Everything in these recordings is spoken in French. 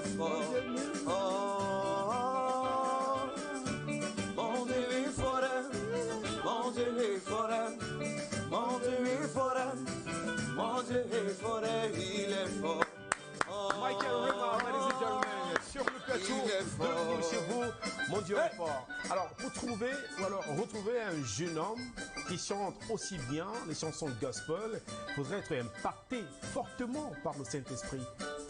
fort. Oh, mon Dieu est fort, mon Dieu est fort, mon Dieu est fort, mon Dieu est fort, il est fort. Michael Rema, ladies and gentlemen, sur le plateau de chez vous, mon Dieu est fort. Alors, pour trouver ou alors retrouver un jeune homme qui chante aussi bien les chansons gospel, il faudrait être impacté fortement par le Saint-Esprit.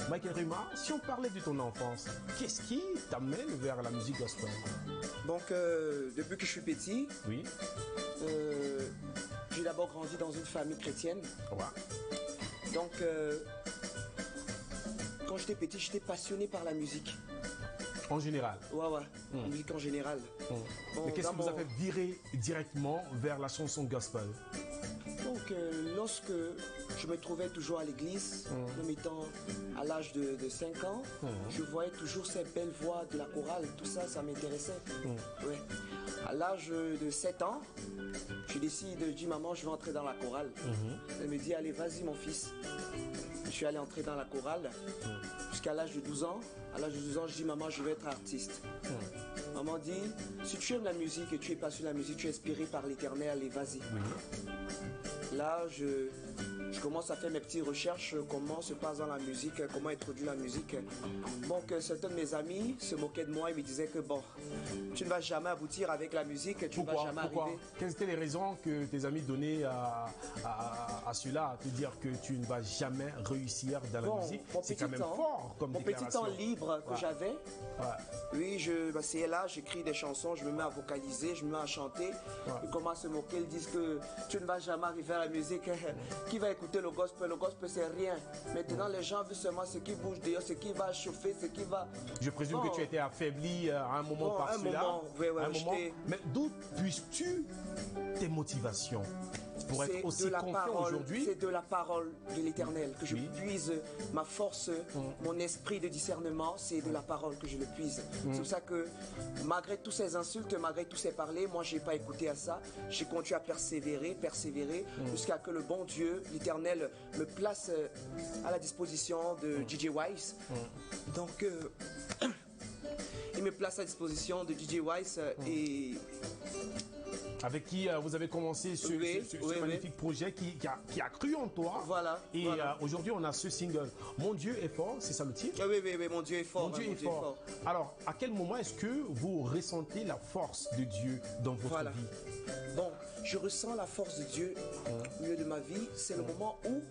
Michael Rema, si on parlait de ton enfance, qu'est-ce qui t'amène vers la musique gospel? Donc, depuis que je suis petit, Oui. j'ai d'abord grandi dans une famille chrétienne. Ouais. Donc, quand j'étais petit, j'étais passionné par la musique. En général. Ouais, la musique en général. Bon, Mais qu'est-ce qui vous a fait virer directement vers la chanson gospel? Donc, lorsque je me trouvais toujours à l'église, même étant à l'âge de 5 ans, je voyais toujours ces belles voix de la chorale, tout ça, ça m'intéressait. Ouais. À l'âge de 7 ans, je décide de dire, maman, je vais entrer dans la chorale. Elle me dit, allez, vas-y, mon fils. Je suis allé entrer dans la chorale jusqu'à l'âge de 12 ans. À l'âge de 12 ans, je dis, maman, je vais être artiste. Maman dit, si tu aimes la musique et tu es passionné de la musique, tu es inspiré par l'Éternel, allez, vas-y. Là, je commence à faire mes petites recherches, comment se passe dans la musique, comment introduire la musique. Donc, certains de mes amis se moquaient de moi et me disaient que bon, tu ne vas jamais aboutir avec la musique, tu ne vas jamais arriver. Quelles étaient les raisons que tes amis donnaient à cela, à te dire que tu ne vas jamais réussir dans la musique? C'est quand même fort comme déclaration. Mon petit temps libre que j'avais, oui, c'est là, j'écris des chansons, je me mets à vocaliser, je me mets à chanter. Ils commencent à se moquer, ils disent que tu ne vas jamais arriver à la musique. Qui va écouter le gospel? Le gospel, c'est rien. Maintenant, les gens veulent seulement ce qui bouge dehors, ce qui va chauffer, ce qui va... Je présume que tu étais affaibli à un moment par cela. Mais d'où puisses-tu tes motivations pour être aussi confiant aujourd'hui? C'est de la parole de l'Éternel que je puise ma force, mon esprit de discernement, c'est de la parole que je le puise. C'est pour ça que malgré tous ces insultes, malgré tous ces parlers, moi je n'ai pas écouté à ça. J'ai continué à persévérer, jusqu'à que le bon Dieu, l'Éternel, me place à la disposition de DJ Wise. Donc il me place à la disposition de DJ Wise et... Avec qui vous avez commencé ce magnifique projet qui a cru en toi. Voilà. Et aujourd'hui, on a ce single. Mon Dieu est fort, c'est ça le titre? Oui, mon Dieu est fort. Mon Dieu est fort. Alors, à quel moment est-ce que vous ressentez la force de Dieu dans votre vie? Bon, je ressens la force de Dieu au milieu de ma vie. C'est le moment où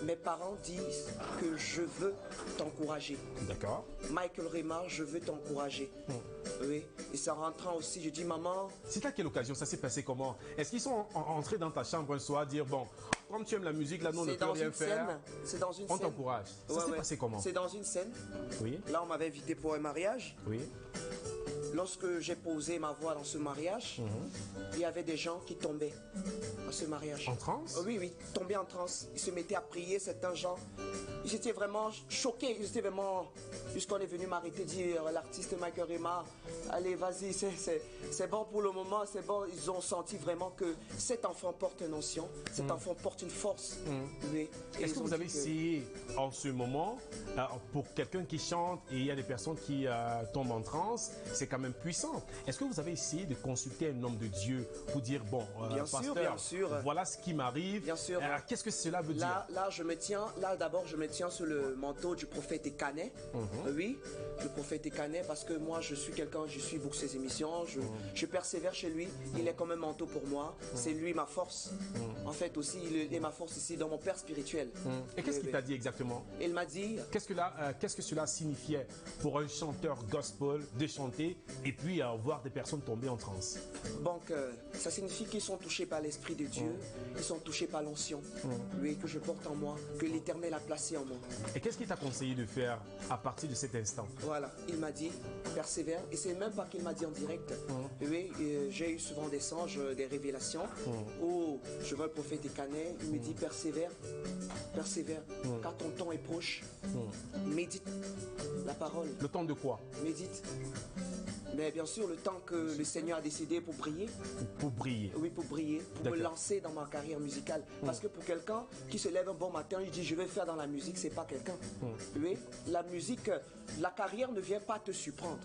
mes parents disent que je veux t'encourager. D'accord. Michael Rema, je veux t'encourager. Oui, et ça rentrant aussi, je dis maman... C'est à quelle occasion? Ça s'est passé comment? Est-ce qu'ils sont entrés dans ta chambre un soir dire bon, comme tu aimes la musique, là nous on ne peut rien faire. C'est dans une scène. On t'encourage. Ça s'est passé comment? C'est dans une scène. Oui. Là on m'avait invité pour un mariage. Oui. Lorsque j'ai posé ma voix dans ce mariage, il y avait des gens qui tombaient dans ce mariage. En transe? Oui, tombaient en transe. Ils se mettaient à prier, certains gens. Ils étaient vraiment choqués. Ils étaient vraiment... Jusqu'on est venu m'arrêter, dire l'artiste Michael Rema, allez, vas-y, c'est bon pour le moment, c'est bon. Ils ont senti vraiment que cet enfant porte une onction, cet enfant porte une force. Oui. Est-ce que vous avez essayé en ce moment, pour quelqu'un qui chante et il y a des personnes qui tombent en transe, c'est quand même puissant. Est-ce que vous avez essayé de consulter un homme de Dieu pour dire, bon, pasteur, bien sûr. Voilà ce qui m'arrive. Bien sûr. Qu'est-ce que cela veut dire? Là, d'abord, je me tiens sur le manteau du prophète Ekané. Oui, le prophète Ekané, parce que moi, je suis quelqu'un, je suis beaucoup ses émissions, je persévère chez lui. Il est comme un manteau pour moi. C'est lui ma force. En fait, aussi, il est ma force ici dans mon père spirituel. Et qu'est-ce qu'il t'a dit exactement? Il m'a dit... Qu'est-ce que cela signifiait pour un chanteur gospel de chanter et puis voir des personnes tomber en transe? Donc, ça signifie qu'ils sont touchés par l'Esprit de Dieu, ils sont touchés par l'onction, oui, que je porte en moi, que l'Éternel a placé en moi. Et qu'est-ce qu'il t'a conseillé de faire à partir de cet instant? Voilà, il m'a dit, persévère, et c'est même pas qu'il m'a dit en direct. Oui, j'ai eu souvent des songes, des révélations, où je vois le prophète Ekané, il me dit, persévère, car ton temps est proche, médite la parole. Le temps de quoi? Médite. Mais bien sûr, le temps que le Seigneur a décidé pour briller. Pour briller. Oui, pour briller, pour me lancer dans ma carrière musicale. Parce que pour quelqu'un qui se lève un bon matin, il dit je vais faire dans la musique, c'est pas quelqu'un. Oui, la musique, la carrière ne vient pas te surprendre.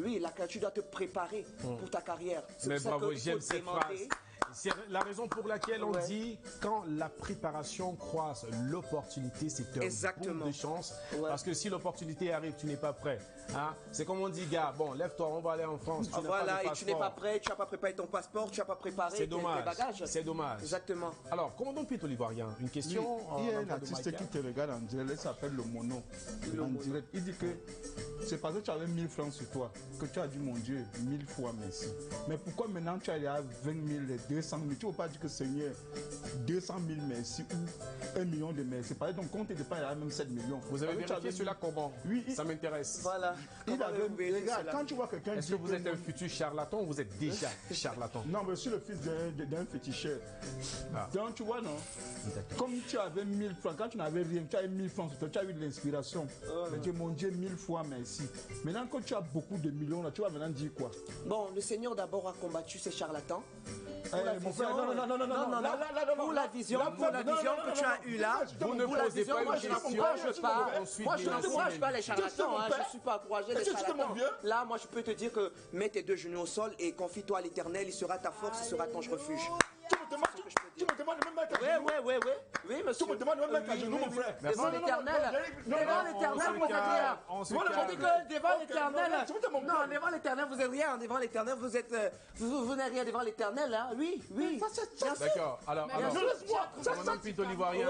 Oui, tu dois te préparer pour ta carrière. C'est Mais pour bravo, ça qu'il j'aime faut cette demander. phrase. C'est la raison pour laquelle on dit quand la préparation croise l'opportunité, c'est un boom de chance. Parce que si l'opportunité arrive, tu n'es pas prêt. Hein? C'est comme on dit, gars, bon, lève-toi, on va aller en France. Tu n'as pas de passeport. Et tu n'es pas prêt, tu n'as pas préparé ton passeport, tu n'as pas préparé tes bagages. C'est dommage. Exactement. Alors, commandant Pito l'Ivoirien, une question. Il y a un artiste qui te regarde en direct, il s'appelle Le Mono. En direct, il dit que c'est parce que tu avais 1000 francs sur toi que tu as dit, mon Dieu, 1000 fois merci. Mais pourquoi maintenant tu as 20 000, 200 000? Tu ne veux pas dire que Seigneur, 200 000 merci ou 1 million de merci. Par exemple, ton compte n'est pas même 7 millions. Vous avez vérifié cela comment? Oui, ça m'intéresse. Voilà. Regarde, quand tu vois quelqu'un. Est-ce que vous êtes un futur charlatan ou vous êtes déjà charlatan? Non, mais je suis le fils d'un féticheur. Donc, tu vois, non? Comme tu avais 1000 francs, quand tu n'avais rien, tu as eu 1000 francs, tu as eu de l'inspiration. Tu dis, mon Dieu, 1000 fois merci. Maintenant, quand tu as beaucoup de millions, là, tu vas maintenant dire quoi? Bon, le Seigneur d'abord a combattu ces charlatans. Mon frère, non. Pour la vision que tu as eue là, vous ne posez pas une question. Moi, je n'encourage pas les charlatans. Je ne suis pas encouragé les charlatans. Là, moi, je peux te dire que mets tes deux genoux au sol et confie-toi à l'Éternel. Il sera ta force, il sera ton refuge. Tu me demandes de me mettre à genoux? Oui, monsieur. Tu me demandes de me mettre à genoux, mon frère? Devant l'Éternel, vous êtes rien. Je dis que devant l'Éternel, non, devant l'Éternel, vous êtes rien. Devant l'Éternel, vous êtes, vous n'êtes rien devant l'Éternel, hein? Oui. D'accord. Alors, commandant Pito l'Ivoirien.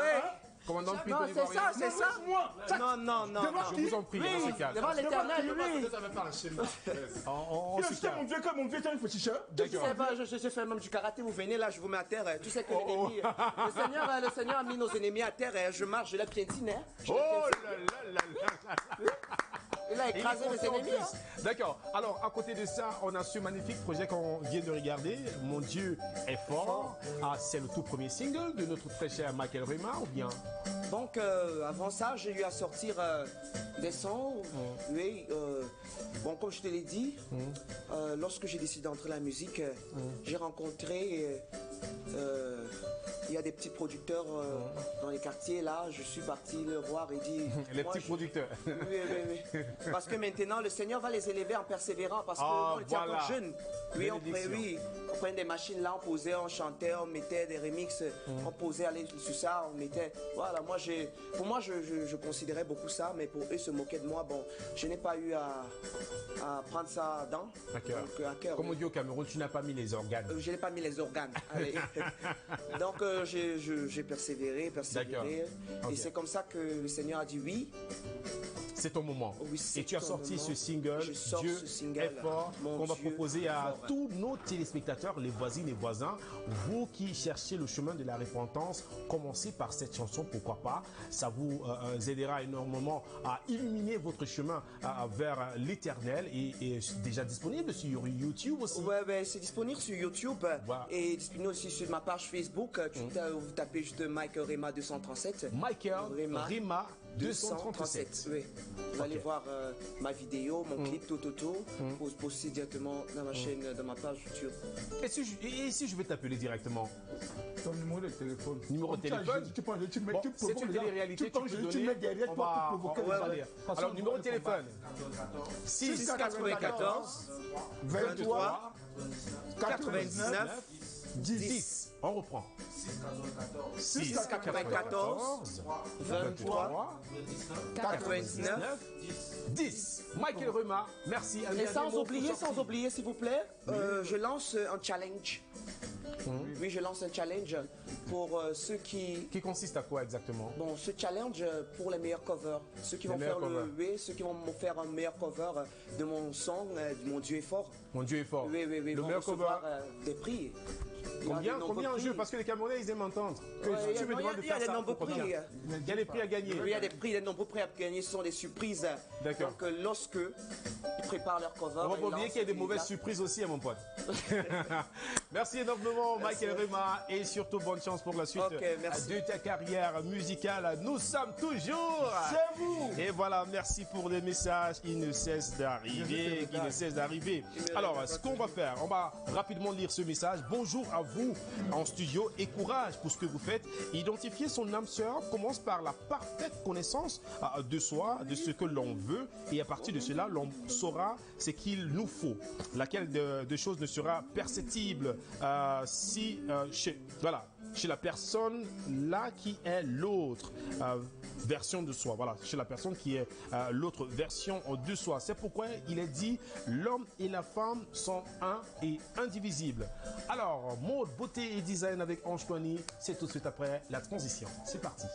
Commandant Pito Non, l'Ivoirien. c'est ça. Non. Je vous en prie, on se calme. Devant l'Éternel, oui. On se calme. Mon Dieu, tu es un féticheur? Tu sais pas, je fais même du karaté, vous venez là, je vous mets à terre. Tu sais que l'ennemi, le Seigneur a mis nos ennemis à terre. Je marche, je les piétine. Oh là. Il a écrasé les ennemis. D'accord. Alors, à côté de ça, on a ce magnifique projet qu'on vient de regarder. Mon Dieu est fort. C'est le tout premier single de notre très cher Michael Rema, ou bien? Donc, avant ça, j'ai eu à sortir des sons. Oui. Bon, comme je te l'ai dit, lorsque j'ai décidé d'entrer dans la musique, j'ai rencontré. Il y a des petits producteurs dans les quartiers, là, je suis parti le voir et dit... Les petits producteurs. Oui. Parce que maintenant, le Seigneur va les élever en persévérant, parce qu'on était encore jeunes. Oui, on prenait des machines là, on posait, on chantait, on mettait des remixes, on posait, aller sur ça, on mettait... Voilà, pour moi, je considérais beaucoup ça, mais pour eux se moquer de moi, bon, je n'ai pas eu à prendre ça à cœur. Comme on dit au Cameroun, tu n'as pas mis les organes. Je n'ai pas mis les organes. Allez. Donc, j'ai persévéré. Et c'est comme ça que le Seigneur a dit oui. C'est ton moment. Oui, et tu as sorti ce single, Dieu est fort, qu'on va proposer à tous nos téléspectateurs, les voisines et voisins. Vous qui cherchez le chemin de la repentance, commencez par cette chanson, pourquoi pas. Ça vous aidera énormément à illuminer votre chemin vers l'éternel et déjà disponible sur YouTube aussi. Ouais, c'est disponible sur YouTube et disponible aussi sur ma page Facebook. Vous tapez juste Michael Rema 237. Michael Rema 237. Oui. Vous allez voir ma vidéo, mon clip, tout. Vous postez directement dans ma chaîne, dans ma page YouTube. Et si je vais t'appeler directement? Ton numéro de téléphone. Numéro de téléphone? C'est une télé-réalité, tu mets derrière toi pour provoquer. Alors, numéro de téléphone? 694 23 99 10. On reprend. 694 23 99 10. Michael Rema, merci. Et sans oublier, s'il vous plaît, je lance un challenge. Oui, je lance un challenge pour ceux qui consiste à quoi exactement? Bon, ce challenge pour les meilleurs covers. Ceux qui vont faire ceux qui vont me faire un meilleur cover de mon son, Mon Dieu est fort. Mon Dieu est fort. Oui. Le meilleur cover. Des prix. Combien en prix. jeu parce que les Camerounais, ils aiment entendre. Que Ouais, tu me demandes de il y a faire des ça. nombreux pour prix. combien? Il y a des prix à gagner. Il y a des prix, des nombreux prix à gagner, ce sont des surprises. D'accord. Donc lorsque ils préparent leur cover, On va ils pas oublier lancent qu'il y a des une mauvaises date. surprises aussi, mon pote. Merci énormément, Michael Rema, et surtout bonne chance pour la suite Ok, merci. de ta carrière musicale. Nous sommes toujours. C'est vous. Et voilà, merci pour les messages. Ils ne cessent d'arriver, qui ne cessent d'arriver. Alors, ce qu'on va faire, on va rapidement lire ce message. Bonjour à vous en studio et courage pour ce que vous faites. Identifier son âme sœur commence par la parfaite connaissance de soi, de ce que l'on veut, et à partir de cela, l'on saura ce qu'il nous faut. Laquelle de choses ne sera perceptible chez la personne là qui est l'autre version de soi. Voilà, chez la personne qui est l'autre version de soi. C'est pourquoi il est dit l'homme et la femme sont un et indivisibles. Alors, mode, beauté et design avec Ange Twani, c'est tout de suite après la transition. C'est parti.